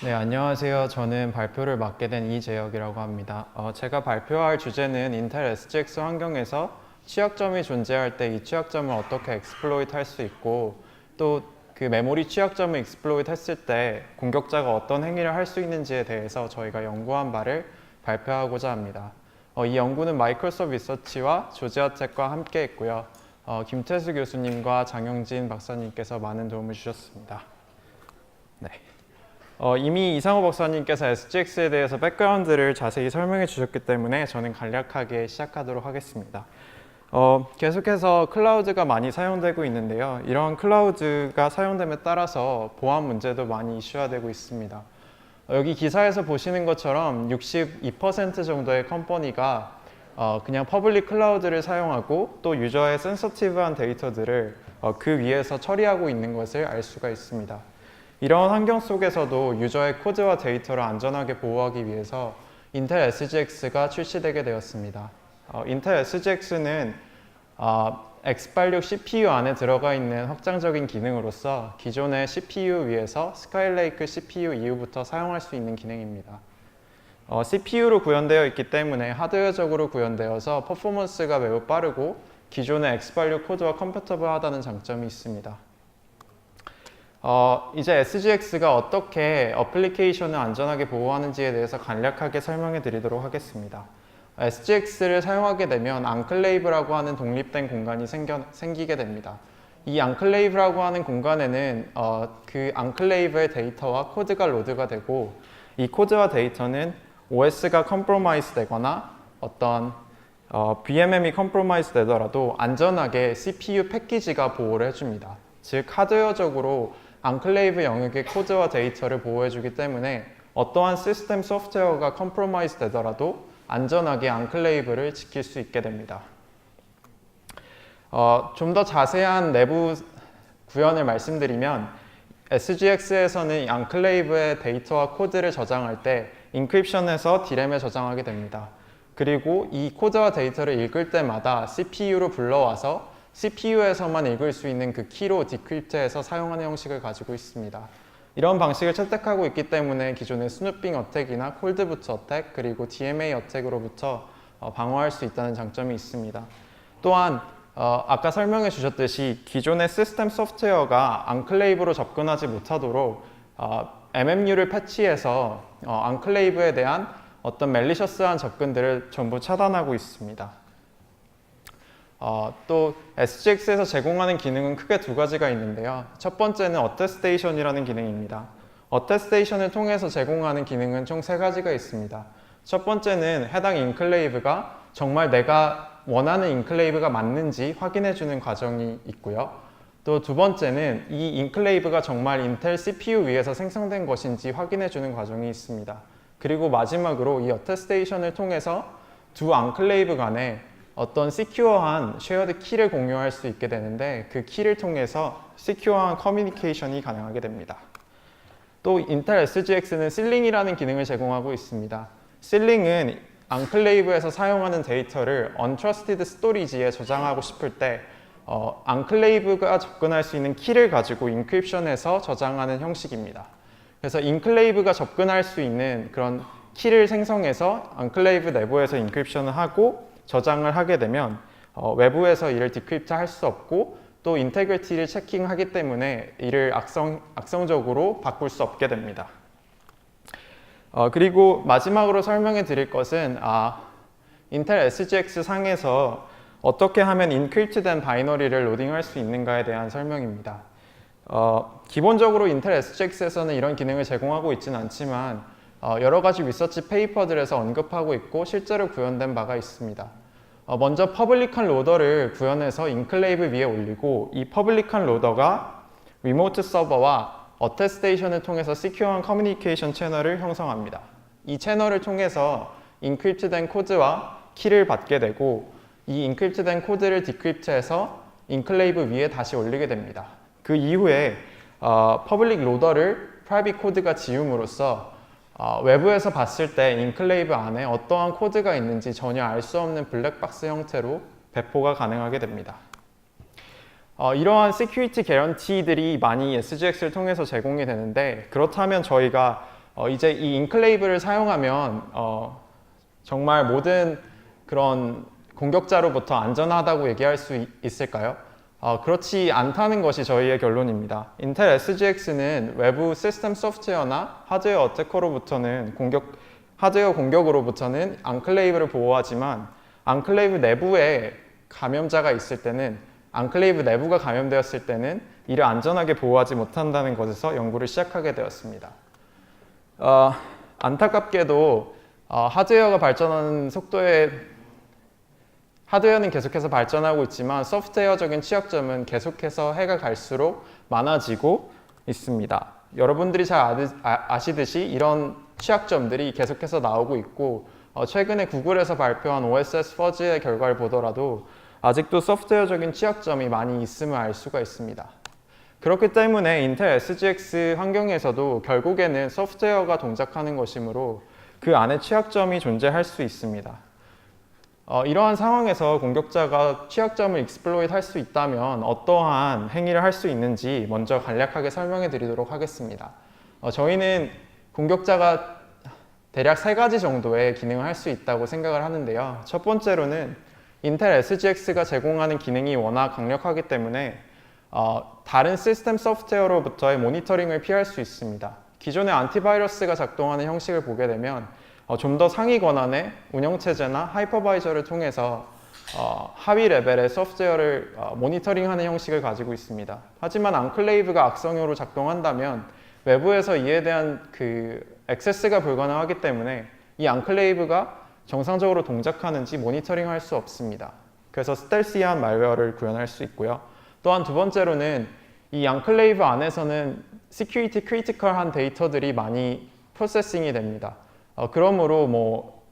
네, 안녕하세요. 저는 발표를 맡게 된 이재혁이라고 합니다. 제가 발표할 주제는 인텔 SGX 환경에서 취약점이 존재할 때 이 취약점을 어떻게 exploit 할 수 있고 또 그 메모리 취약점을 exploit 했을 때 공격자가 어떤 행위를 할 수 있는지에 대해서 저희가 연구한 바를 발표하고자 합니다. 이 연구는 마이크로소프트 리서치와 조지아텍과 함께 했고요. 김태수 교수님과 장영진 박사님께서 많은 도움을 주셨습니다. 네. 이미 이상호 박사님께서 SGX에 대해서 백그라운드를 자세히 설명해 주셨기 때문에 저는 간략하게 시작하도록 하겠습니다. 계속해서 클라우드가 많이 사용되고 있는데요. 이런 클라우드가 사용됨에 따라서 보안 문제도 많이 이슈화되고 있습니다. 여기 기사에서 보시는 것처럼 62% 정도의 컴퍼니가 그냥 퍼블릭 클라우드를 사용하고 또 유저의 센서티브한 데이터들을 그 위에서 처리하고 있는 것을 알 수가 있습니다. 이런 환경 속에서도 유저의 코드와 데이터를 안전하게 보호하기 위해서 인텔 SGX가 출시되게 되었습니다. 인텔 SGX는 X86 CPU 안에 들어가 있는 확장적인 기능으로서 기존의 CPU 위에서 스카이레이크 CPU 이후부터 사용할 수 있는 기능입니다. CPU로 구현되어 있기 때문에 하드웨어적으로 구현되어서 퍼포먼스가 매우 빠르고 기존의 X86 코드와 컴패터블하다는 장점이 있습니다. 이제 SGX가 어떻게 어플리케이션을 안전하게 보호하는지에 대해서 간략하게 설명해 드리도록 하겠습니다. SGX를 사용하게 되면 앙클레이브라고 하는 독립된 공간이 생기게 됩니다. 이 앙클레이브라고 하는 공간에는 그 앙클레이브의 데이터와 코드가 로드가 되고 이 코드와 데이터는 OS가 컴프로마이즈 되거나 어떤 VMM이 컴프로마이즈 되더라도 안전하게 CPU 패키지가 보호를 해줍니다. 즉 하드웨어적으로 앙클레이브 영역의 코드와 데이터를 보호해주기 때문에 어떠한 시스템 소프트웨어가 컴프로마이즈 되더라도 안전하게 앙클레이브를 지킬 수 있게 됩니다. 좀 더 자세한 내부 구현을 말씀드리면 SGX에서는 앙클레이브의 데이터와 코드를 저장할 때 인크립션에서 D램에 저장하게 됩니다. 그리고 이 코드와 데이터를 읽을 때마다 CPU로 불러와서 CPU에서만 읽을 수 있는 그 키로 디크립트해서 사용하는 형식을 가지고 있습니다. 이런 방식을 채택하고 있기 때문에 기존의 스누핑 어택이나 콜드부트 어택 그리고 DMA 어택으로부터 방어할 수 있다는 장점이 있습니다. 또한 아까 설명해 주셨듯이 기존의 시스템 소프트웨어가 앙클레이브로 접근하지 못하도록 MMU를 패치해서 앙클레이브에 대한 어떤 멜리셔스한 접근들을 전부 차단하고 있습니다. 또 SGX에서 제공하는 기능은 크게 두 가지가 있는데요. 첫 번째는 어테스테이션이라는 기능입니다. 어테스테이션을 통해서 제공하는 기능은 총 세 가지가 있습니다. 첫 번째는 해당 인클레이브가 정말 내가 원하는 인클레이브가 맞는지 확인해주는 과정이 있고요. 또 두 번째는 이 인클레이브가 정말 인텔 CPU 위에서 생성된 것인지 확인해주는 과정이 있습니다. 그리고 마지막으로 이 어테스테이션을 통해서 두 앙클레이브 간에 어떤 시큐어한 쉐어드 키를 공유할 수 있게 되는데 그 키를 통해서 시큐어한 커뮤니케이션이 가능하게 됩니다. 또 인텔 SGX는 실링이라는 기능을 제공하고 있습니다. 실링은 앙클레이브에서 사용하는 데이터를 untrusted storage에 저장하고 싶을 때 앙클레이브가 접근할 수 있는 키를 가지고 인크립션해서 저장하는 형식입니다. 그래서 인클레이브가 접근할 수 있는 그런 키를 생성해서 앙클레이브 내부에서 인크립션을 하고 저장을 하게 되면 외부에서 이를 디크립트 할 수 없고 또 인테그리티를 체킹하기 때문에 이를 악성적으로 바꿀 수 없게 됩니다. 그리고 마지막으로 설명해 드릴 것은 인텔 SGX 상에서 어떻게 하면 인크립트된 바이너리를 로딩할 수 있는가에 대한 설명입니다. 기본적으로 인텔 SGX에서는 이런 기능을 제공하고 있지는 않지만 여러 가지 리서치 페이퍼들에서 언급하고 있고 실제로 구현된 바가 있습니다. 먼저 퍼블릭한 로더를 구현해서 인클레이브 위에 올리고 이 퍼블릭한 로더가 리모트 서버와 어테스테이션을 통해서 시큐어한 커뮤니케이션 채널을 형성합니다. 이 채널을 통해서 인크립트된 코드와 키를 받게 되고 이 인크립트된 코드를 디크립트해서 인클레이브 위에 다시 올리게 됩니다. 그 이후에 퍼블릭 로더를 프라이빗 코드가 지움으로써 외부에서 봤을 때 인클레이브 안에 어떠한 코드가 있는지 전혀 알 수 없는 블랙박스 형태로 배포가 가능하게 됩니다. 이러한 시큐리티 개런티들이 많이 SGX를 통해서 제공이 되는데 그렇다면 저희가 이제 이 인클레이브를 사용하면 정말 모든 그런 공격자로부터 안전하다고 얘기할 수 있을까요? 그렇지 않다는 것이 저희의 결론입니다. 인텔 SGX는 외부 시스템 소프트웨어나 하드웨어 어태커로부터는 하드웨어 공격으로부터는 앙클레이브를 보호하지만 앙클레이브 내부에 감염자가 있을 때는 앙클레이브 내부가 감염되었을 때는 이를 안전하게 보호하지 못한다는 것에서 연구를 시작하게 되었습니다. 안타깝게도 하드웨어가 발전하는 속도에 하드웨어는 계속해서 발전하고 있지만 소프트웨어적인 취약점은 계속해서 해가 갈수록 많아지고 있습니다. 여러분들이 잘 아시듯이 이런 취약점들이 계속해서 나오고 있고 최근에 구글에서 발표한 OSS 퍼즈의 결과를 보더라도 아직도 소프트웨어적인 취약점이 많이 있음을 알 수가 있습니다. 그렇기 때문에 인텔 SGX 환경에서도 결국에는 소프트웨어가 동작하는 것이므로 그 안에 취약점이 존재할 수 있습니다. 이러한 상황에서 공격자가 취약점을 익스플로이트 할 수 있다면 어떠한 행위를 할 수 있는지 먼저 간략하게 설명해 드리도록 하겠습니다. 저희는 공격자가 대략 3가지 정도의 기능을 할 수 있다고 생각을 하는데요. 첫 번째로는 인텔 SGX가 제공하는 기능이 워낙 강력하기 때문에 다른 시스템 소프트웨어로부터의 모니터링을 피할 수 있습니다. 기존의 안티바이러스가 작동하는 형식을 보게 되면 좀 더 상위 권한의 운영체제나 하이퍼바이저를 통해서 하위 레벨의 소프트웨어를 모니터링하는 형식을 가지고 있습니다. 하지만 앙클레이브가 악성으로 작동한다면 외부에서 이에 대한 액세스가 불가능하기 때문에 이 앙클레이브가 정상적으로 동작하는지 모니터링할 수 없습니다. 그래서 스텔시한 말웨어를 구현할 수 있고요. 또한 두 번째로는 이 앙클레이브 안에서는 시큐리티 크리티컬한 데이터들이 많이 프로세싱이 됩니다. 그러므로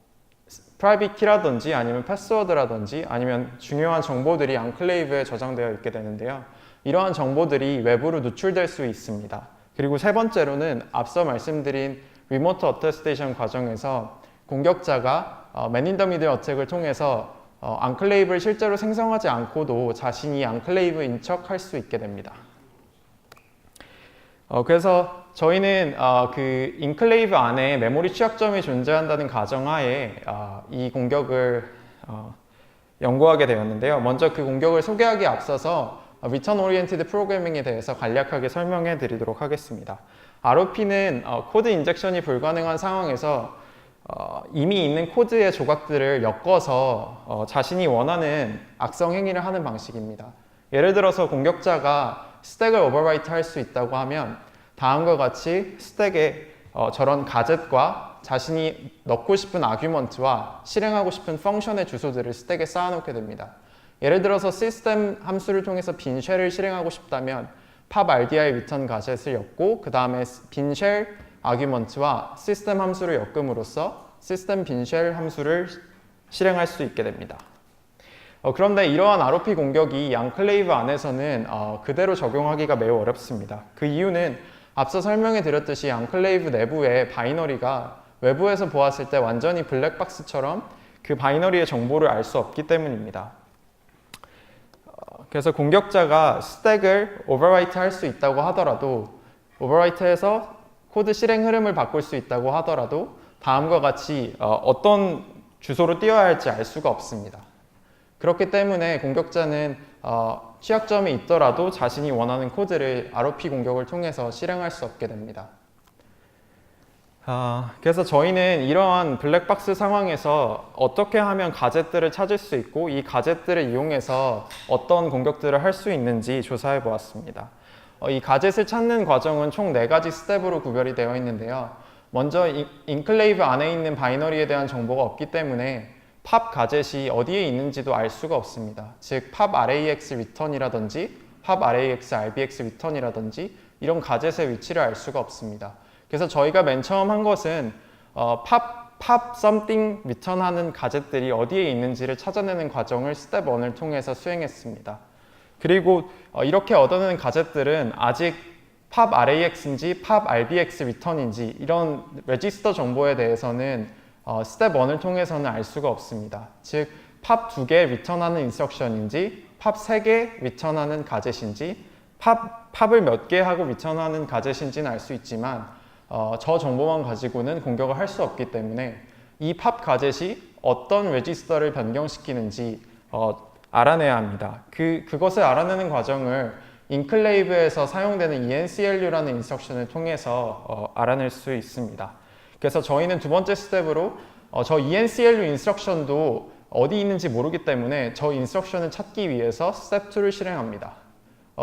프라이빗 키라든지 아니면 패스워드라든지 아니면 중요한 정보들이 앙클레이브에 저장되어 있게 되는데요. 이러한 정보들이 외부로 누출될 수 있습니다. 그리고 세 번째로는 앞서 말씀드린 리모트 어테스테이션 과정에서 공격자가 맨 인 더 미들 어택을 통해서 앙클레이브를 실제로 생성하지 않고도 자신이 앙클레이브인 척 할 수 있게 됩니다. 그래서 저희는 인클레이브 안에 메모리 취약점이 존재한다는 가정하에 이 공격을 연구하게 되었는데요. 먼저 그 공격을 소개하기에 앞서서 Return Oriented Programming에 대해서 간략하게 설명해 드리도록 하겠습니다. ROP는 코드 인젝션이 불가능한 상황에서 이미 있는 코드의 조각들을 엮어서 자신이 원하는 악성 행위를 하는 방식입니다. 예를 들어서 공격자가 스택을 오버라이트 할 수 있다고 하면 다음과 같이 스택에 저런 가젯과 자신이 넣고 싶은 아규먼트와 실행하고 싶은 펑션의 주소들을 스택에 쌓아놓게 됩니다. 예를 들어서 시스템 함수를 통해서 빈 쉘을 실행하고 싶다면 pop RDI return 가젯을 엮고 그 다음에 빈 쉘 아규먼트와 시스템 함수를 엮음으로써 시스템 빈 쉘 함수를 실행할 수 있게 됩니다. 그런데 이러한 ROP 공격이 앙클레이브 안에서는 그대로 적용하기가 매우 어렵습니다. 그 이유는 앞서 설명해 드렸듯이 앙클레이브 내부의 바이너리가 외부에서 보았을 때 완전히 블랙박스처럼 그 바이너리의 정보를 알 수 없기 때문입니다. 그래서 공격자가 스택을 오버라이트 할 수 있다고 하더라도 오버라이트해서 코드 실행 흐름을 바꿀 수 있다고 하더라도 다음과 같이 어떤 주소로 띄워야 할지 알 수가 없습니다. 그렇기 때문에 공격자는 취약점이 있더라도 자신이 원하는 코드를 ROP 공격을 통해서 실행할 수 없게 됩니다. 그래서 저희는 이러한 블랙박스 상황에서 어떻게 하면 가젯들을 찾을 수 있고 이 가젯들을 이용해서 어떤 공격들을 할 수 있는지 조사해 보았습니다. 이 가젯을 찾는 과정은 총 4가지 스텝으로 구별이 되어 있는데요. 먼저 인클레이브 안에 있는 바이너리에 대한 정보가 없기 때문에 pop 가젯이 어디에 있는지도 알 수가 없습니다. 즉 pop RAX return이라든지 pop RAX RBX return이라든지 이런 가젯의 위치를 알 수가 없습니다. 그래서 저희가 맨 처음 한 것은 pop something return하는 가젯들이 어디에 있는지를 찾아내는 과정을 스텝 1을 통해서 수행했습니다. 그리고 이렇게 얻어내는 가젯들은 아직 pop RAX인지 pop RBX return인지 이런 레지스터 정보에 대해서는 스텝 1을 통해서는 알 수가 없습니다. 즉 pop 2개 리턴하는 인스트럭션인지 pop 3개 리턴하는 가젯인지 pop을 몇 개 하고 리턴하는 가젯인지는 알 수 있지만 저 정보만 가지고는 공격을 할 수 없기 때문에 이 팝 가젯이 어떤 레지스터를 변경시키는지 알아내야 합니다. 그것을 알아내는 과정을 인클레이브에서 사용되는 enclu라는 인스트럭션을 통해서 알아낼 수 있습니다. 그래서 저희는 두 번째 스텝으로 저 enclu 인스트럭션도 어디 있는지 모르기 때문에 저 인스트럭션을 찾기 위해서 스텝 2를 실행합니다.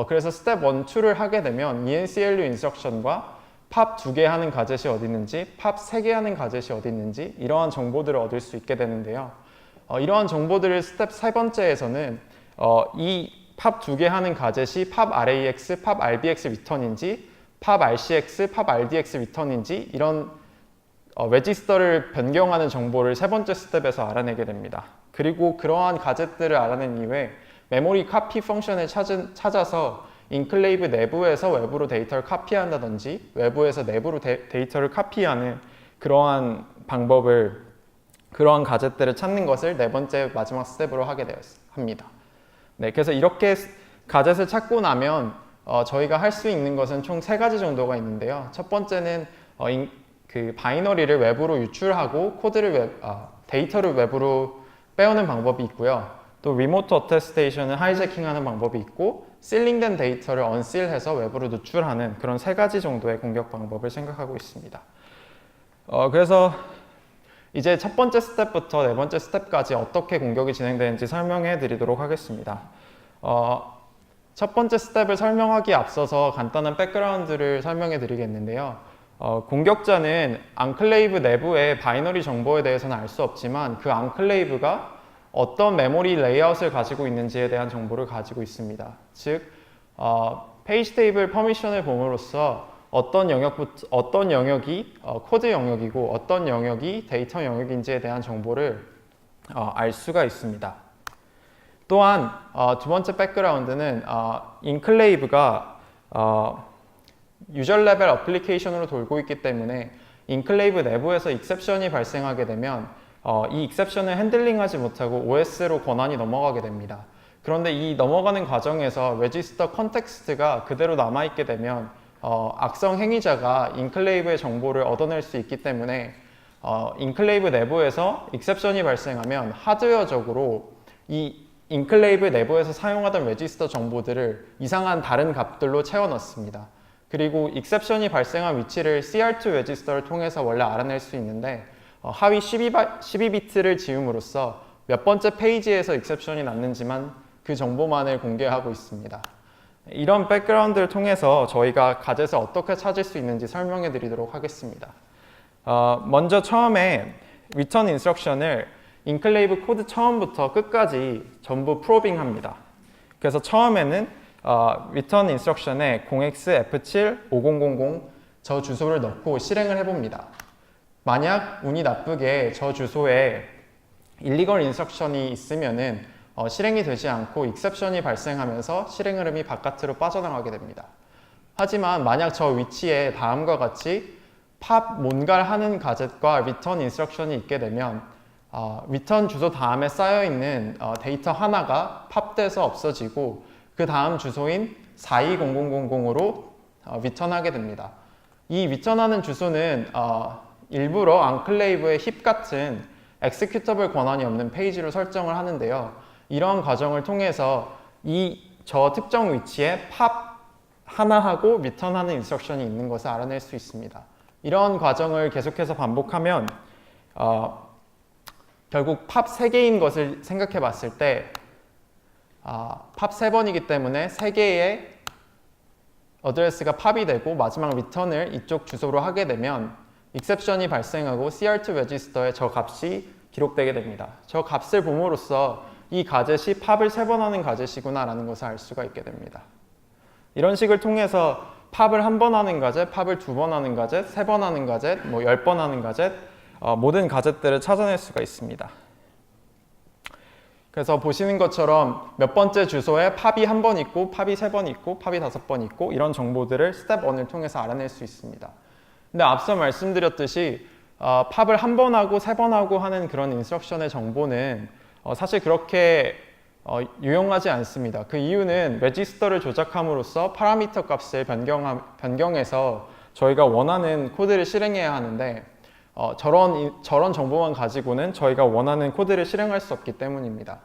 그래서 스텝 1, 2를 하게 되면 enclu 인스트럭션과 팝 2개 하는 가젯이 어디 있는지, 팝 3개 하는 가젯이 어디 있는지 이러한 정보들을 얻을 수 있게 되는데요. 이러한 정보들을 스텝 세 번째에서는 이 팝 2개 하는 가젯이 팝 RAX, 팝 RBX 리턴인지, 팝 RCX, 팝 RDX 리턴인지 이런 레지스터를 변경하는 정보를 세 번째 스텝에서 알아내게 됩니다. 그리고 그러한 가젯들을 알아낸 이후에 메모리 카피 펑션을 찾아서 인클레이브 내부에서 외부로 데이터를 카피한다든지 외부에서 내부로 데이터를 카피하는 그러한 방법을, 그러한 가젯들을 찾는 것을 네 번째 마지막 스텝으로 하게 합니다. 네, 그래서 이렇게 가젯을 찾고 나면 저희가 할 수 있는 것은 총 세 가지 정도가 있는데요. 첫 번째는 그 바이너리를 외부로 유출하고 데이터를 외부로 빼오는 방법이 있고요. 또 리모트 어테스테이션을 하이제킹하는 방법이 있고, 실링된 데이터를 언실해서 외부로 누출하는 그런 세 가지 정도의 공격 방법을 생각하고 있습니다. 그래서 이제 첫 번째 스텝부터 네 번째 스텝까지 어떻게 공격이 진행되는지 설명해 드리도록 하겠습니다. 첫 번째 스텝을 설명하기에 앞서서 간단한 백그라운드를 설명해 드리겠는데요. 공격자는 앙클레이브 내부의 바이너리 정보에 대해서는 알 수 없지만 그 앙클레이브가 어떤 메모리 레이아웃을 가지고 있는지에 대한 정보를 가지고 있습니다. 즉, 페이지 테이블 퍼미션을 봄으로써 어떤 영역이 코드 영역이고 어떤 영역이 데이터 영역인지에 대한 정보를 알 수가 있습니다. 또한 두 번째 백그라운드는 인클레이브가 유저 레벨 어플리케이션으로 돌고 있기 때문에 인클레이브 내부에서 익셉션이 발생하게 되면 이 익셉션을 핸들링하지 못하고 OS로 권한이 넘어가게 됩니다. 그런데 이 넘어가는 과정에서 레지스터 컨텍스트가 그대로 남아있게 되면 악성 행위자가 인클레이브의 정보를 얻어낼 수 있기 때문에 인클레이브 내부에서 익셉션이 발생하면 하드웨어적으로 이 인클레이브 내부에서 사용하던 레지스터 정보들을 이상한 다른 값들로 채워 넣습니다. 그리고 익셉션이 발생한 위치를 CR2 레지스터를 통해서 원래 알아낼 수 있는데 하위 12비트를 지움으로써 몇 번째 페이지에서 익셉션이 났는지만 그 정보만을 공개하고 있습니다. 이런 백그라운드를 통해서 저희가 가젯을 어떻게 찾을 수 있는지 설명해 드리도록 하겠습니다. 먼저 처음에 return 인스트럭션을 인클레이브 코드 처음부터 끝까지 전부 프로빙 합니다. 그래서 처음에는 return 인스트럭션에 0xF75000 저 주소를 넣고 실행을 해봅니다. 만약 운이 나쁘게 저 주소에 일리걸 인스트럭션이 있으면은 실행이 되지 않고 익셉션이 발생하면서 실행 흐름이 바깥으로 빠져나가게 됩니다. 하지만 만약 저 위치에 다음과 같이 팝 뭔가를 하는 가젯과 return 인스트럭션이 있게 되면 return 주소 다음에 쌓여있는 데이터 하나가 팝돼서 없어지고 그 다음 주소인 420000으로 return하게 됩니다. 이 return하는 주소는 일부러 앙클레이브의 힙 같은 executable 권한이 없는 페이지로 설정을 하는데요. 이런 과정을 통해서 저 특정 위치에 팝 하나하고 return하는 인스트럭션이 있는 것을 알아낼 수 있습니다. 이런 과정을 계속해서 반복하면 결국 팝 3개인 것을 생각해 봤을 때 팝 3번이기 때문에 3개의 어드레스가 팝이 되고 마지막 return을 이쪽 주소로 하게 되면 익셉션이 발생하고 CR2 레지스터에 저 값이 기록되게 됩니다. 저 값을 봄으로써 이 가젯이 팝을 3번 하는 가젯이구나 라는 것을 알 수가 있게 됩니다. 이런 식을 통해서 팝을 1번 하는 가젯, 팝을 2번 하는 가젯, 3번 하는 가젯, 10번 하는 가젯, 모든 가젯들을 찾아낼 수가 있습니다. 그래서 보시는 것처럼 몇 번째 주소에 팝이 1번 있고 팝이 3번 있고 팝이 5번 있고 이런 정보들을 스텝 1을 통해서 알아낼 수 있습니다. 근데 앞서 말씀드렸듯이 팝을 1번 하고 3번 하고 하는 그런 인스트럭션의 정보는 사실 그렇게 유용하지 않습니다. 그 이유는 레지스터를 조작함으로써 파라미터 값을 변경해서 저희가 원하는 코드를 실행해야 하는데 저런 정보만 가지고는 저희가 원하는 코드를 실행할 수 없기 때문입니다.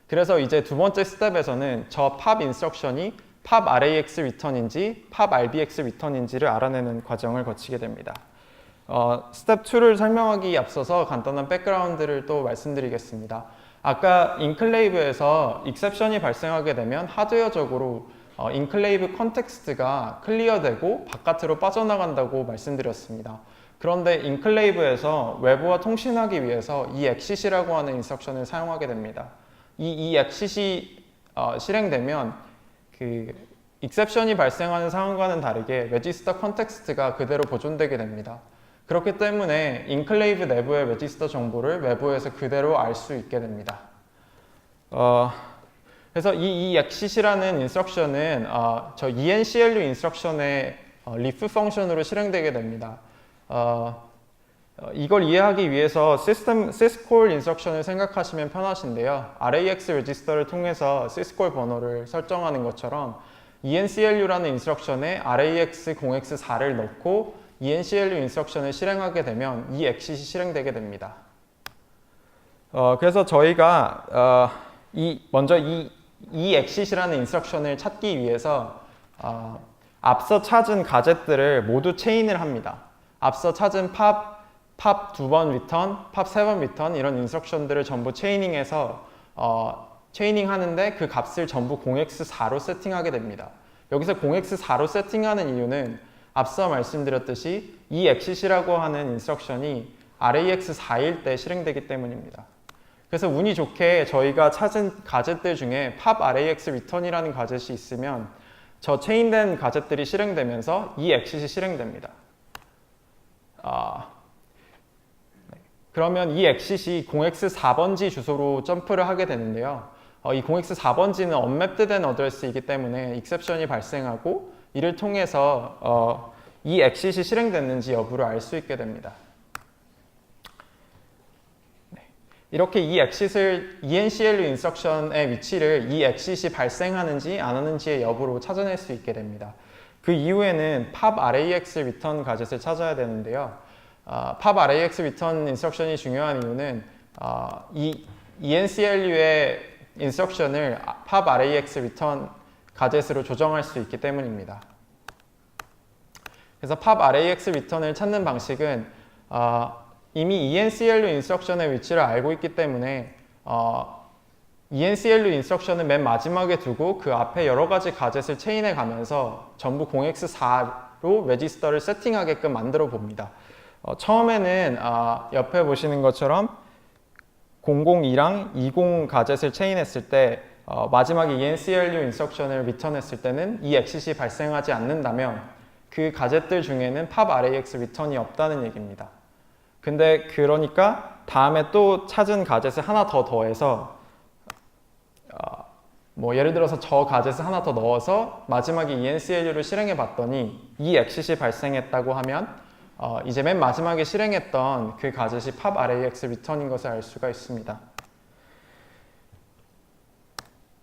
그래서 이제 두 번째 스텝에서는 저 pop 인스트럭션이 pop RAX return인지 pop RBX return인지를 알아내는 과정을 거치게 됩니다. 스텝 2를 설명하기 앞서서 간단한 백그라운드를 또 말씀드리겠습니다. 아까 인클레이브에서 익셉션이 발생하게 되면 하드웨어적으로 인클레이브 컨텍스트가 클리어되고 바깥으로 빠져나간다고 말씀드렸습니다. 그런데 인클레이브에서 외부와 통신하기 위해서 이 exit이라고 하는 인스트럭션을 사용하게 됩니다. 이 exit이 실행되면 그 익셉션이 발생하는 상황과는 다르게 레지스터 컨텍스트가 그대로 보존되게 됩니다. 그렇기 때문에 인클레이브 내부의 레지스터 정보를 외부에서 그대로 알 수 있게 됩니다. 그래서 이 exit이라는 인스트럭션은 저 enclu 인스트럭션의 리프 펑션으로 실행되게 됩니다. 이걸 이해하기 위해서 syscall 인스트럭션을 생각하시면 편하신데요. RAX 레지스터를 통해서 syscall 번호를 설정하는 것처럼 enclu라는 인스트럭션에 RAX 0x4를 넣고 enclu 인스트럭션을 실행하게 되면 이 exit이 실행되게 됩니다. 그래서 저희가 먼저 이 exit이라는 인스트럭션을 찾기 위해서 앞서 찾은 가젯들을 모두 체인을 합니다. 앞서 찾은 pop 2번 return, pop 3번 return 이런 인스트럭션들을 전부 체이닝해서 체이닝 하는데 그 값을 전부 0x4로 세팅하게 됩니다. 여기서 0x4로 세팅하는 이유는 앞서 말씀드렸듯이 이 exit이라고 하는 인스트럭션이 RAX 4일 때 실행되기 때문입니다. 그래서 운이 좋게 저희가 찾은 가젯들 중에 pop RAX return이라는 가젯이 있으면 저 체인된 가젯들이 실행되면서 이 exit이 실행됩니다. 그러면 이 exit이 0x4번지 주소로 점프를 하게 되는데요. 이 0x4번지는 unmapped된 어드레스이기 때문에 익셉션이 발생하고 이를 통해서 이 exit이 실행됐는지 여부를 알 수 있게 됩니다. 이렇게 이 exit을 enclu 인스트럭션의 위치를 이 exit이 발생하는지 안 하는지의 여부로 찾아낼 수 있게 됩니다. 그 이후에는 pop RAX return 가젯을 찾아야 되는데요. pop RAX return 인스트럭션이 중요한 이유는 이 enclu의 인스트럭션을 pop RAX return 가젯으로 조정할 수 있기 때문입니다. 그래서 pop RAX return을 찾는 방식은 이미 enclu 인스트럭션의 위치를 알고 있기 때문에 enclu 인스트럭션을 맨 마지막에 두고 그 앞에 여러 가지 가젯을 체인해 가면서 전부 0x4로 레지스터를 세팅하게끔 만들어 봅니다. 처음에는 옆에 보시는 것처럼 002랑 20 가젯을 체인했을 때 마지막에 enclu 인스트럭션을 리턴했을 때는 이 exit이 발생하지 않는다면 그 가젯들 중에는 pop RAX return이 없다는 얘기입니다. 근데 그러니까 다음에 또 찾은 가젯을 하나 더 더해서 뭐 예를 들어서 저 가젯을 하나 더 넣어서 마지막에 enclu를 실행해 봤더니 이 exit이 발생했다고 하면 이제 맨 마지막에 실행했던 그 가젯이 pop RAX return인 것을 알 수가 있습니다.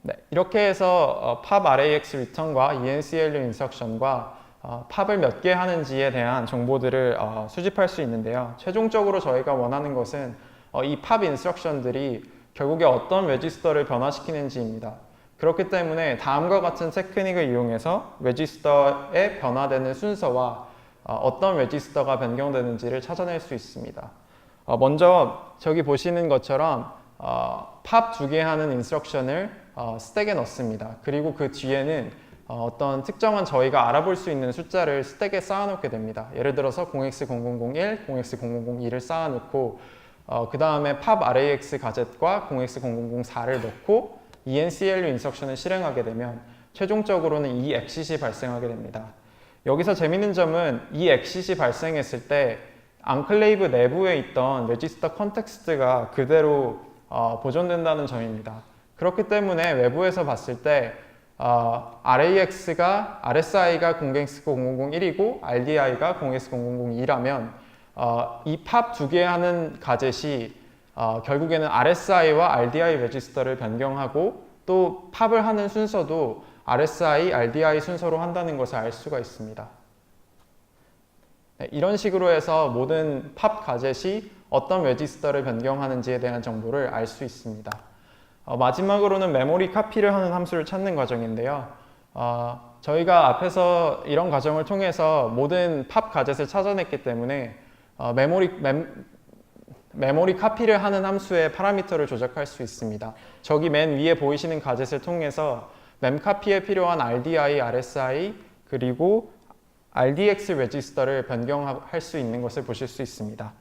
네, 이렇게 해서 pop RAX return과 enclu 인스트럭션과 팝을 몇 개 하는지에 대한 정보들을 수집할 수 있는데요. 최종적으로 저희가 원하는 것은 이 팝 인스트럭션들이 결국에 어떤 레지스터를 변화시키는지입니다. 그렇기 때문에 다음과 같은 테크닉을 이용해서 레지스터에 변화되는 순서와 어떤 레지스터가 변경되는지를 찾아낼 수 있습니다. 먼저 저기 보시는 것처럼 팝 2개 하는 인스트럭션을 스택에 넣습니다. 그리고 그 뒤에는 어떤 특정한 저희가 알아볼 수 있는 숫자를 스택에 쌓아놓게 됩니다. 예를 들어서 0x0001, 0x0002를 쌓아놓고 그 다음에 pop RAX 가젯과 0x0004를 넣고 enclu 인스트럭션을 실행하게 되면 최종적으로는 이 exit이 발생하게 됩니다. 여기서 재밌는 점은 이 exit이 발생했을 때 앙클레이브 내부에 있던 레지스터 컨텍스트가 그대로 보존된다는 점입니다. 그렇기 때문에 외부에서 봤을 때 RAX가 RSI가 0x0001이고 RDI가 0x0002라면 이 팝 2개 하는 가젯이 결국에는 RSI와 RDI 레지스터를 변경하고 또 팝을 하는 순서도 RSI, RDI 순서로 한다는 것을 알 수가 있습니다. 네, 이런 식으로 해서 모든 팝 가젯이 어떤 레지스터를 변경하는지에 대한 정보를 알 수 있습니다. 마지막으로는 메모리 카피를 하는 함수를 찾는 과정인데요. 저희가 앞에서 이런 과정을 통해서 모든 팝 가젯을 찾아냈기 때문에 메모리 카피를 하는 함수의 파라미터를 조작할 수 있습니다. 저기 맨 위에 보이시는 가젯을 통해서 멤카피에 필요한 RDI, RSI 그리고 RDX 레지스터를 변경할 수 있는 것을 보실 수 있습니다.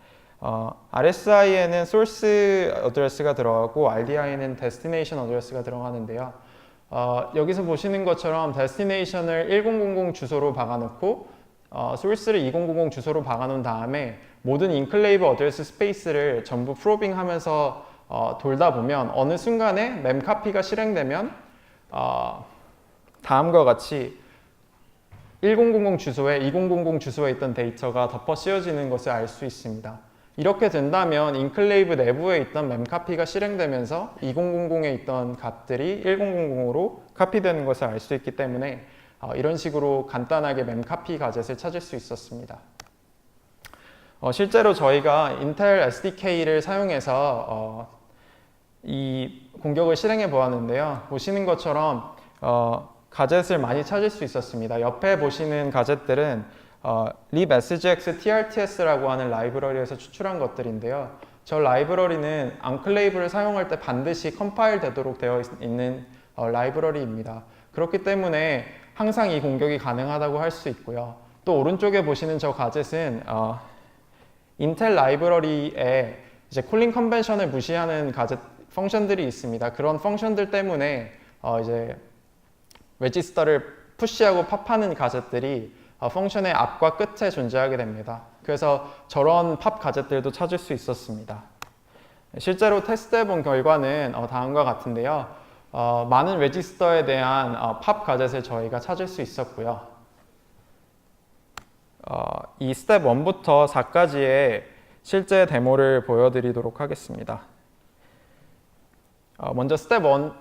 RSI에는 source address가 들어가고 RDI에는 destination address가 들어가는데요. 여기서 보시는 것처럼 destination을 1000 주소로 박아놓고 source를 2000 주소로 박아놓은 다음에 모든 인클레이브 어드레스 스페이스를 전부 프로빙하면서 돌다 보면 어느 순간에 멤카피가 실행되면 다음과 같이 1000 주소에 2000 주소에 있던 데이터가 덮어 씌워지는 것을 알 수 있습니다. 이렇게 된다면 인클레이브 내부에 있던 멤카피가 실행되면서 2000에 있던 값들이 1000으로 카피되는 것을 알 수 있기 때문에 이런 식으로 간단하게 멤카피 가젯을 찾을 수 있었습니다. 실제로 저희가 인텔 SDK를 사용해서 이 공격을 실행해 보았는데요. 보시는 것처럼 가젯을 많이 찾을 수 있었습니다. 옆에 보시는 가젯들은 libsgx trts라고 하는 라이브러리에서 추출한 것들인데요. 저 라이브러리는 앙클레이브를 사용할 때 반드시 컴파일 되도록 되어 있는 라이브러리입니다. 그렇기 때문에 항상 이 공격이 가능하다고 할 수 있고요. 또 오른쪽에 보시는 저 가젯은 인텔 라이브러리에 이제 콜링 컨벤션을 무시하는 가젯 펑션들이 있습니다. 그런 펑션들 때문에 이제 레지스터를 푸시하고 팝하는 가젯들이 펑션의 앞과 끝에 존재하게 됩니다. 그래서 저런 팝 가젯들도 찾을 수 있었습니다. 실제로 테스트해본 결과는 다음과 같은데요. 많은 레지스터에 대한 팝 가젯을 저희가 찾을 수 있었고요. 이 스텝 1부터 4까지의 실제 데모를 보여드리도록 하겠습니다. 먼저 스텝 1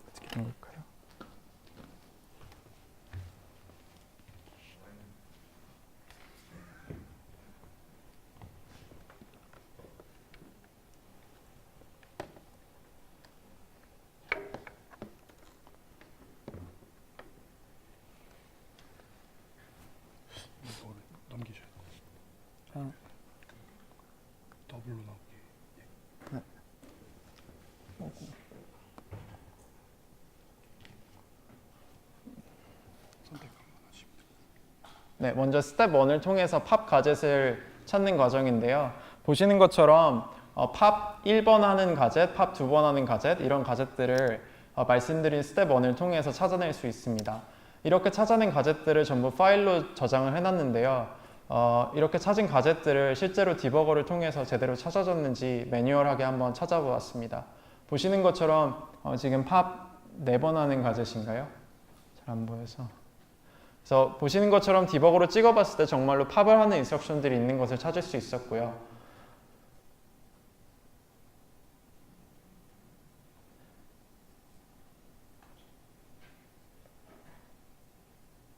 어떻게 된 걸까요? 이거를 넘기셔야 돼요. 더블로 나오게. 네. 선택 한번 하시면 돼요. 네, 먼저 스텝 1을 통해서 팝 가젯을 찾는 과정인데요. 보시는 것처럼 팝 1번 하는 가젯, 팝 2번 하는 가젯 이런 가젯들을 말씀드린 스텝 1을 통해서 찾아낼 수 있습니다. 이렇게 찾아낸 가젯들을 전부 파일로 저장을 해놨는데요. 이렇게 찾은 가젯들을 실제로 디버거를 통해서 제대로 찾아졌는지 매뉴얼하게 한번 찾아보았습니다. 보시는 것처럼 지금 팝 4번 하는 가젯인가요? 잘 안 보여서. 그래서 보시는 것처럼 디버거로 찍어봤을 때 정말로 팝을 하는 인스트럭션들이 있는 것을 찾을 수 있었고요.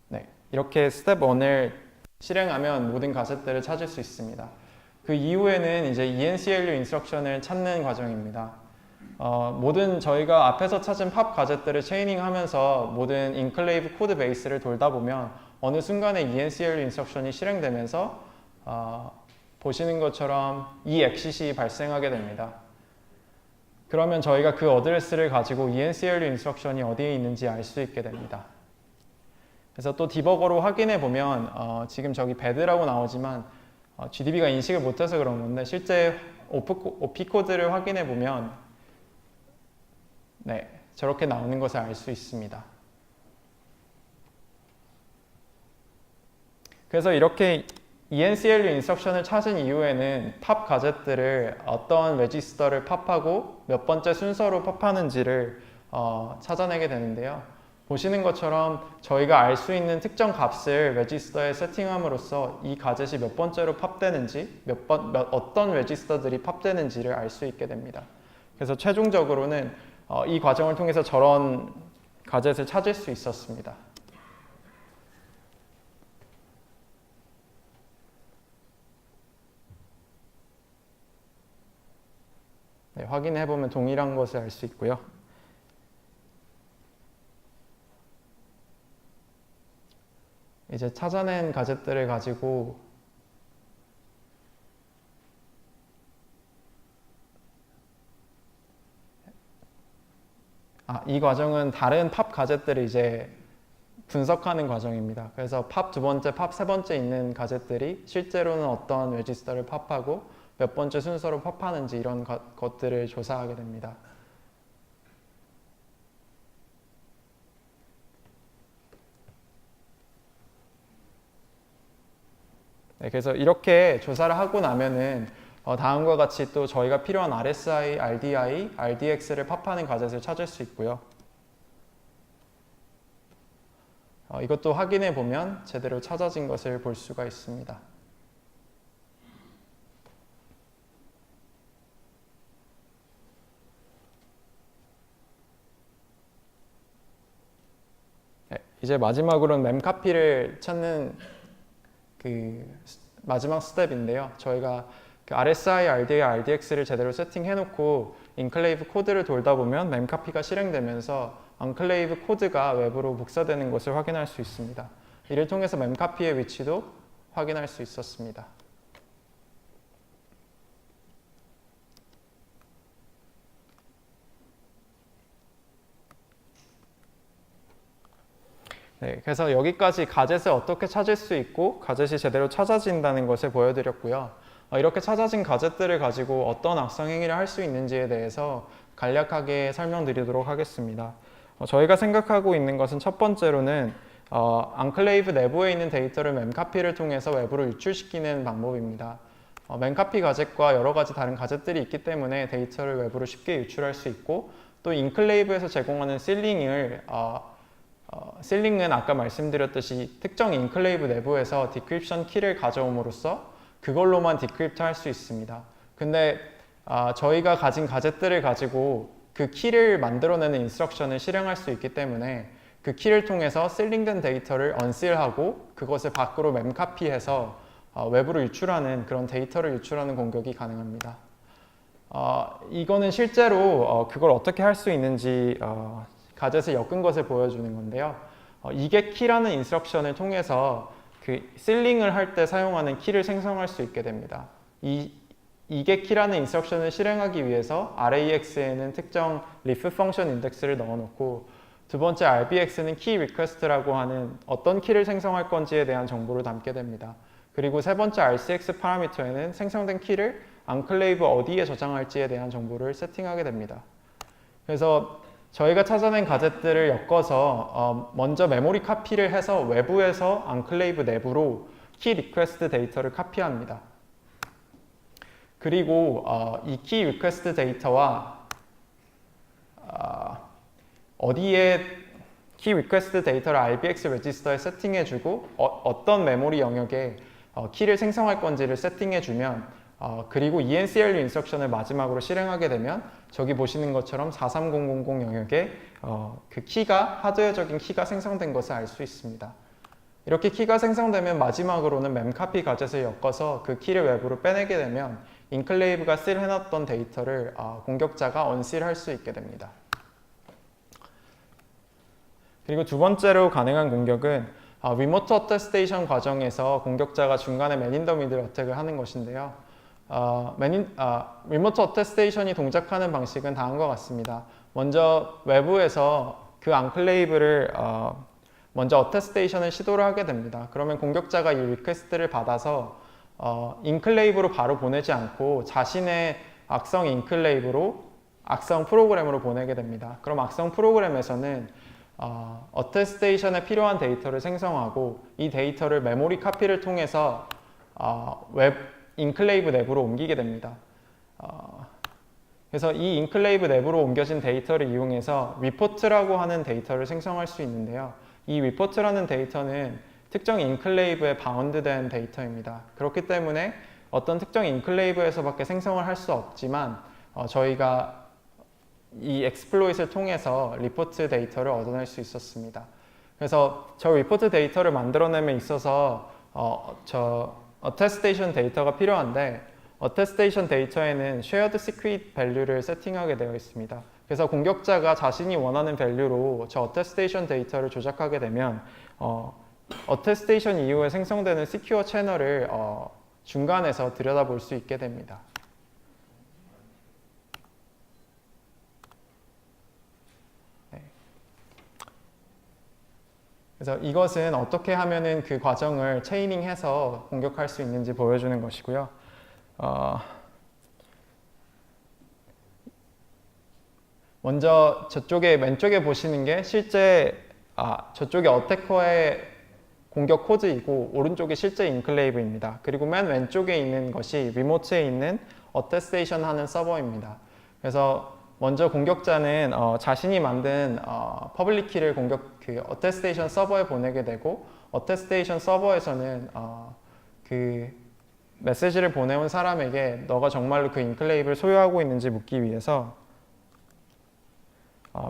네, 이렇게 스텝 1을 실행하면 모든 가젯들을 찾을 수 있습니다. 그 이후에는 이제 ENCLU 인스트럭션을 찾는 과정입니다. 모든 저희가 앞에서 찾은 팝 가젯들을 체이닝하면서 모든 인클레이브 코드 베이스를 돌다 보면 어느 순간에 ENCLU 인스트럭션이 실행되면서 보시는 것처럼 이 엑싯이 발생하게 됩니다. 그러면 저희가 그 어드레스를 가지고 ENCLU 인스트럭션이 어디에 있는지 알 수 있게 됩니다. 그래서 또 디버거로 확인해 보면 지금 저기 배드라고 나오지만 GDB가 인식을 못해서 그런 건데 실제 OP 코드를 확인해 보면 네, 저렇게 나오는 것을 알 수 있습니다. 그래서 이렇게 ENCLU 인스트럭션을 찾은 이후에는 팝 가젯들을 어떤 레지스터를 팝하고 몇 번째 순서로 팝하는지를 찾아내게 되는데요. 보시는 것처럼 저희가 알 수 있는 특정 값을 레지스터에 세팅함으로써 이 가젯이 몇 번째로 팝되는지, 어떤 레지스터들이 팝되는지를 알 수 있게 됩니다. 그래서 최종적으로는 이 과정을 통해서 저런 가젯을 찾을 수 있었습니다. 네, 확인해보면 동일한 것을 알 수 있고요. 이제 찾아낸 가젯들을 가지고 이 과정은 다른 팝 가젯들을 이제 분석하는 과정입니다. 그래서 팝 두 번째, 팝 세 번째 있는 가젯들이 실제로는 어떤 레지스터를 팝하고 몇 번째 순서로 팝하는지 이런 것들을 조사하게 됩니다. 네, 그래서 이렇게 조사를 하고 나면은 다음과 같이 또 저희가 필요한 RSI, RDI, RDX를 팝하는 가젯을 찾을 수 있고요. 이것도 확인해 보면 제대로 찾아진 것을 볼 수가 있습니다. 네, 이제 마지막으로는 멤카피를 찾는 마지막 스텝인데요. 저희가 RSI, RDI, RDX를 제대로 세팅해놓고 인클레이브 코드를 돌다 보면 멤카피가 실행되면서 언클레이브 코드가 외부로 복사되는 것을 확인할 수 있습니다. 이를 통해서 멤카피의 위치도 확인할 수 있었습니다. 네, 그래서 여기까지 가젯을 어떻게 찾을 수 있고 가젯이 제대로 찾아진다는 것을 보여드렸고요. 이렇게 찾아진 가젯들을 가지고 어떤 악성 행위를 할 수 있는지에 대해서 간략하게 설명드리도록 하겠습니다. 저희가 생각하고 있는 것은 첫 번째로는 앙클레이브 내부에 있는 데이터를 멤카피를 통해서 외부로 유출시키는 방법입니다. 멤카피 가젯과 여러 가지 다른 가젯들이 있기 때문에 데이터를 외부로 쉽게 유출할 수 있고 또 인클레이브에서 제공하는 실링은 아까 말씀드렸듯이 특정 인클레이브 내부에서 디크립션 키를 가져옴으로써 그걸로만 디크립트 할 수 있습니다. 근데 저희가 가진 가젯들을 가지고 그 키를 만들어내는 인스트럭션을 실행할 수 있기 때문에 그 키를 통해서 실링된 데이터를 언실하고 그것을 밖으로 멤카피해서 외부로 유출하는 그런 데이터를 유출하는 공격이 가능합니다. 이거는 실제로 그걸 어떻게 할 수 있는지 가젯을 엮은 것을 보여주는 건데요. 이게 키라는 인스트럭션을 통해서 그 실링을 할 때 사용하는 키를 생성할 수 있게 됩니다. 이게 키라는 인스트럭션을 실행하기 위해서 RAX에는 특정 리프 펑션 인덱스를 넣어놓고 두 번째 RBX는 키 리퀘스트라고 하는 어떤 키를 생성할 건지에 대한 정보를 담게 됩니다. 그리고 세 번째 RCX 파라미터에는 생성된 키를 앙클레이브 어디에 저장할지에 대한 정보를 세팅하게 됩니다. 그래서 저희가 찾아낸 가젯들을 엮어서 먼저 메모리 카피를 해서 외부에서 앙클레이브 내부로 키 리퀘스트 데이터를 카피합니다. 그리고 이 키 리퀘스트 데이터와 어디에 키 리퀘스트 데이터를 RBX 레지스터에 세팅해주고 어떤 메모리 영역에 키를 생성할 건지를 세팅해주면 그리고 ENCLU 인스트럭션을 마지막으로 실행하게 되면 저기 보시는 것처럼 43000 영역에 그 키가 하드웨어적인 키가 생성된 것을 알 수 있습니다. 이렇게 키가 생성되면 마지막으로는 멤카피 가젯을 엮어서 그 키를 외부로 빼내게 되면 인클레이브가 실해놨던 데이터를 공격자가 언실할 수 있게 됩니다. 그리고 두 번째로 가능한 공격은 리모트 어테스테이션 과정에서 공격자가 중간에 맨인더미들 어택을 하는 것인데요. 리모트 어테스테이션이 동작하는 방식은 다음과 같습니다. 먼저 외부에서 그 앙클레이브를 먼저 어테스테이션을 시도를 하게 됩니다. 그러면 공격자가 이 리퀘스트를 받아서 인클레이브로 바로 보내지 않고 자신의 악성 인클레이브로 악성 프로그램으로 보내게 됩니다. 그럼 악성 프로그램에서는 어테스테이션에 필요한 데이터를 생성하고 이 데이터를 메모리 카피를 통해서 인클레이브 내부로 옮기게 됩니다. 그래서 이 인클레이브 내부로 옮겨진 데이터를 이용해서 리포트라고 하는 데이터를 생성할 수 있는데요. 이 리포트라는 데이터는 특정 인클레이브에 바운드된 데이터입니다. 그렇기 때문에 어떤 특정 인클레이브에서밖에 생성을 할 수 없지만 저희가 이 exploit을 통해서 리포트 데이터를 얻어낼 수 있었습니다. 그래서 저 리포트 데이터를 만들어내면 있어서 저 어테스테이션 데이터가 필요한데 어테스테이션 데이터에는 shared secret value를 세팅하게 되어 있습니다. 그래서 공격자가 자신이 원하는 밸류로 저 어테스테이션 데이터를 조작하게 되면 어테스테이션 이후에 생성되는 시큐어 채널을 중간에서 들여다볼 수 있게 됩니다. 네. 그래서 이것은 어떻게 하면은 그 과정을 체이닝해서 공격할 수 있는지 보여주는 것이고요. 먼저 저쪽에 왼쪽에 보시는 게 실제 저쪽에 어태커의 공격 코드이고 오른쪽이 실제 인클레이브입니다. 그리고 맨 왼쪽에 있는 것이 리모트에 있는 어테스테이션 하는 서버입니다. 그래서 먼저 공격자는 자신이 만든 퍼블릭 키를 그 어테스테이션 서버에 보내게 되고 어테스테이션 서버에서는 그 메시지를 보내온 사람에게 너가 정말로 그 인클레이브를 소유하고 있는지 묻기 위해서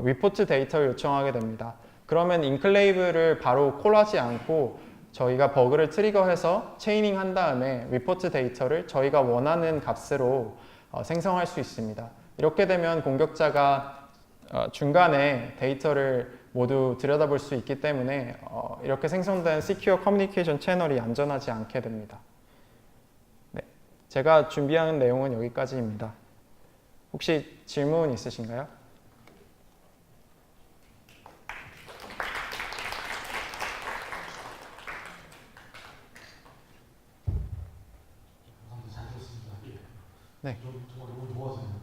리포트 데이터를 요청하게 됩니다. 그러면 인클레이브를 바로 콜하지 않고 저희가 버그를 트리거해서 체이닝 한 다음에 리포트 데이터를 저희가 원하는 값으로 생성할 수 있습니다. 이렇게 되면 공격자가 중간에 데이터를 모두 들여다볼 수 있기 때문에 이렇게 생성된 시큐어 커뮤니케이션 채널이 안전하지 않게 됩니다. 네, 제가 준비한 내용은 여기까지입니다. 혹시 질문 있으신가요? 잘 들었습니다. 네. 정말 너무 도와주네요.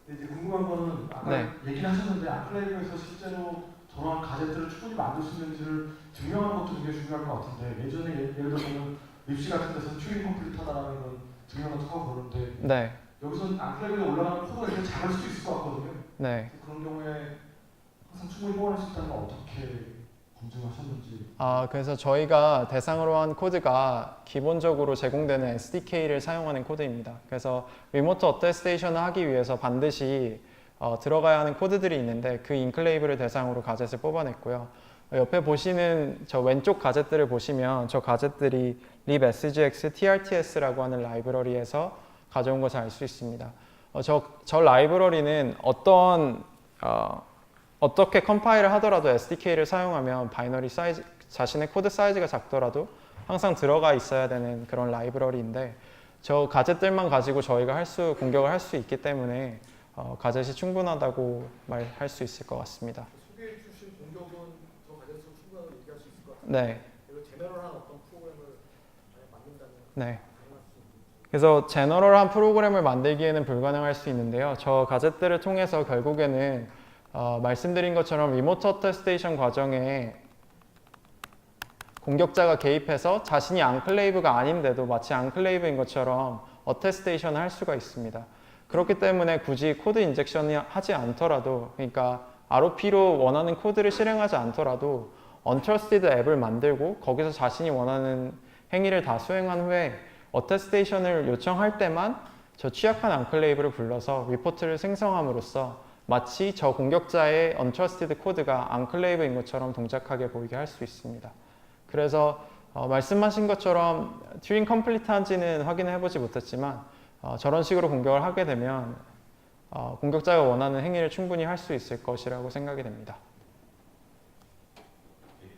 근데 이제 궁금한 거는 아까 네. 얘기를 하셨는데 아플레이브에서 실제로 저런 가제트를 충분히 만들 수 있는지를 증명하는 것도 굉장히 중요할 것 같은데 예전에 예를 들어서는 립시 같은 데서는 튜링 컴플리트하다라는 건 증명을 하고 그러는데 네. 여기서는 아플레이브에 올라가는 코드가 굉장히 작을 수도 있을 것 같거든요. 네. 그런 경우에 항상 충분히 뽑아낼 수 있다는 건 어떻게 검증하셨는지. 그래서 저희가 대상으로 한 코드가 기본적으로 제공되는 SDK를 사용하는 코드입니다. 그래서 리모트 어테스테이션을 하기 위해서 반드시 들어가야 하는 코드들이 있는데 그 인클레이브를 대상으로 가젯을 뽑아냈고요. 옆에 보시는 저 왼쪽 가젯들을 보시면 저 가젯들이 libsgx trts라고 하는 라이브러리에서 가져온 것을 알 수 있습니다. 저 라이브러리는 어떻게 컴파일을 하더라도 SDK를 사용하면 바이너리 사이즈, 자신의 코드 사이즈가 작더라도 항상 들어가 있어야 되는 그런 라이브러리인데 저 가젯들만 가지고 저희가 공격을 할 수 있기 때문에 가젯이 충분하다고 말할 수 있을 것 같습니다. 소개해 주신 공격은 저 가제트로 충분하다고 얘기할 수 있을 것 같아요. 네. 그리고 제너럴한 어떤 프로그램을 만든다면 네. 가능할 수 있는. 그래서 제너럴한 프로그램을 만들기에는 불가능할 수 있는데요. 저 가젯들을 통해서 결국에는 말씀드린 것처럼 리모트 어테스테이션 과정에 공격자가 개입해서 자신이 앙클레이브가 아닌데도 마치 앙클레이브인 것처럼 어테스테이션을 할 수가 있습니다. 그렇기 때문에 굳이 코드 인젝션이 하지 않더라도, 그러니까 ROP로 원하는 코드를 실행하지 않더라도 untrusted 앱을 만들고 거기서 자신이 원하는 행위를 다 수행한 후에 어테스테이션을 요청할 때만 저 취약한 앙클레이브를 불러서 리포트를 생성함으로써 마치 저 공격자의 untrusted 코드가 앙클레이브인 것처럼 동작하게 보이게 할 수 있습니다. 그래서 말씀하신 것처럼 튜링 컴플리트한지는 확인해보지 못했지만 저런 식으로 공격을 하게 되면 공격자가 원하는 행위를 충분히 할 수 있을 것이라고 생각이 됩니다.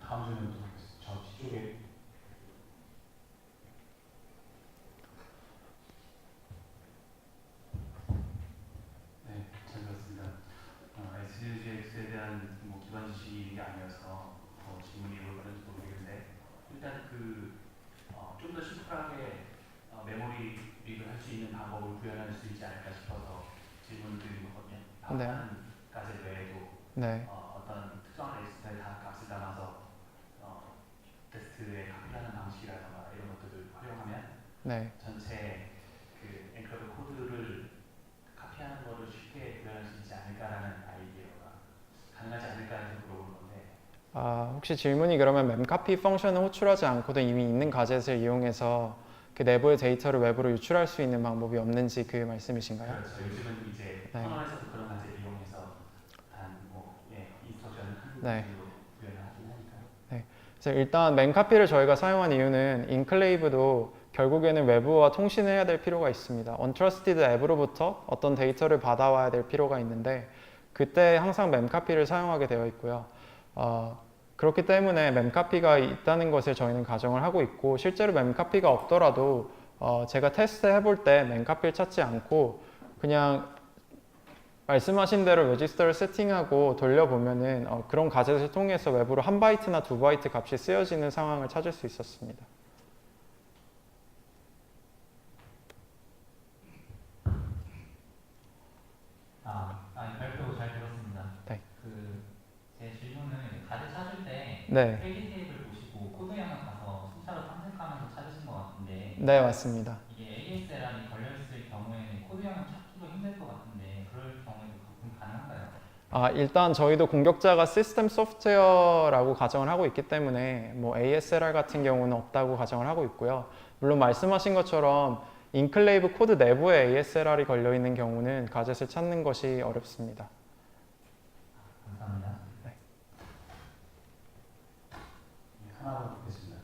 다음 질문 좀 하겠습니다. 저 뒤쪽에. 네, 잘 들었습니다. SGX에 대한 기반 지식이 아니어서 질문이 이럴까는지 모르겠는데 일단 좀 더 심플하게 메모리 리를 할 수 있는 방법을 구현할 수 있지 않을까 싶어서 질문을 드린 거거든요. 다른 가제 외에도 네. 어떤 특정한 엑스트라에 다 값을 담아서 테스트에 카피하는 방식이라든가 이런 것들을 활용하면 네. 전체 그 엔크리프트 코드를 가능하지 않을까 해서 물어보는 건데. 혹시 질문이 그러면 memcopy 펑션을 호출하지 않고도 이미 있는 가젯을 이용해서 그 내부의 데이터를 외부로 유출할 수 있는 방법이 없는지 그 말씀이신가요? 그렇죠. 요즘은 이제 네. 터널에서도 그런 가제를 이용해서 인스트럭션 한 네. 정도 구현을 하긴 하니까요. 그래서 일단 memcopy를 저희가 사용한 이유는 인클레이브도 결국에는 외부와 통신을 해야 될 필요가 있습니다. untrusted 앱으로부터 어떤 데이터를 받아와야 될 필요가 있는데 그때 항상 memcopy를 사용하게 되어 있고요. 그렇기 때문에 memcopy가 있다는 것을 저희는 가정을 하고 있고 실제로 memcopy가 없더라도 제가 테스트 해볼 때 memcopy를 찾지 않고 그냥 말씀하신 대로 레지스터를 세팅하고 돌려보면은 그런 가젯을 통해서 외부로 1바이트나 2바이트 값이 쓰여지는 상황을 찾을 수 있었습니다. 발표 잘 들었습니다. 네. 제 질문은 가드 찾을 때 네, 필기 테이블 보시고 코드 양을 가서 순차로 탐색하면서 찾으신 것 같은데 네 맞습니다. 이게 ASLR이 걸려있을 경우에는 코드 양을 찾기도 힘들 것 같은데 그럴 경우에도 가끔 가능한가요? 일단 저희도 공격자가 시스템 소프트웨어라고 가정을 하고 있기 때문에 뭐 ASLR 같은 경우는 없다고 가정을 하고 있고요. 물론 말씀하신 것처럼 인클레이브 코드 내부에 ASLR이 걸려 있는 경우는 가젯을 찾는 것이 어렵습니다. 감사합니다. 하나 더 보겠습니다.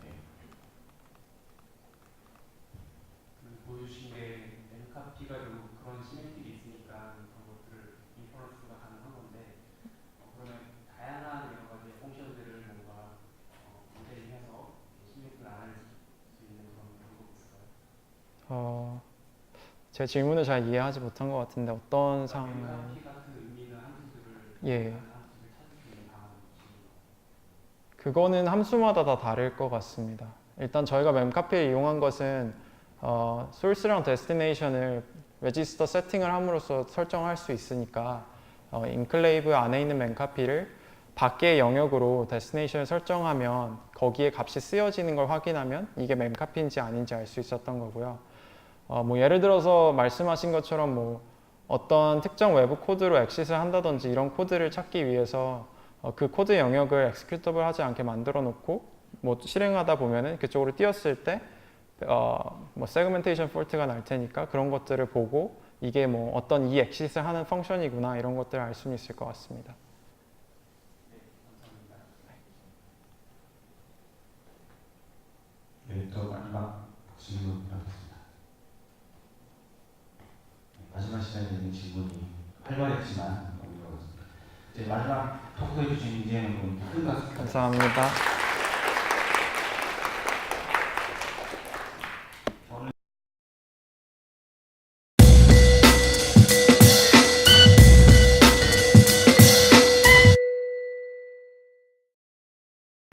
보여주신 게 memcopy가 그런 시멘틱이 있으니까 그런 것들을 인퍼런스가 가능한 건데 그러면 다양한 여러 가지 펑션들을 뭔가 모델링해서 시멘틱을 알아낼 수 있는 그런 방법이 있을까요? 제 질문을 잘 이해하지 못한 것 같은데 어떤 상황을... memcopy 같은 의미는 함수들을 예. 함수를 찾을 수 있는 방법이 있을까요? 그거는 함수마다 다 다를 것 같습니다. 일단 저희가 memcopy를 이용한 것은 소스랑 데스티네이션을 레지스터 세팅을 함으로써 설정할 수 있으니까 인클레이브 안에 있는 memcopy를 밖의 영역으로 데스티네이션을 설정하면 거기에 값이 쓰여지는 걸 확인하면 이게 memcopy인지 아닌지 알 수 있었던 거고요. 뭐 예를 들어서 말씀하신 것처럼 뭐 어떤 특정 외부 코드로 엑싯을 한다든지 이런 코드를 찾기 위해서 그 코드 영역을 executable 하지 않게 만들어 놓고 뭐 실행하다 보면은 그쪽으로 띄었을 때 뭐 세그멘테이션 폴트가 날 테니까 그런 것들을 보고 이게 뭐 어떤 이 엑싯을 하는 펑션이구나 이런 것들을 알 수는 있을 것 같습니다. 네, 또 마지막 질문 하겠습니다. 마지막 시간에 있는 질문이 활발했지만 이제 마지막 토크해 주신 이재현 분께 큰 박수 감사합니다.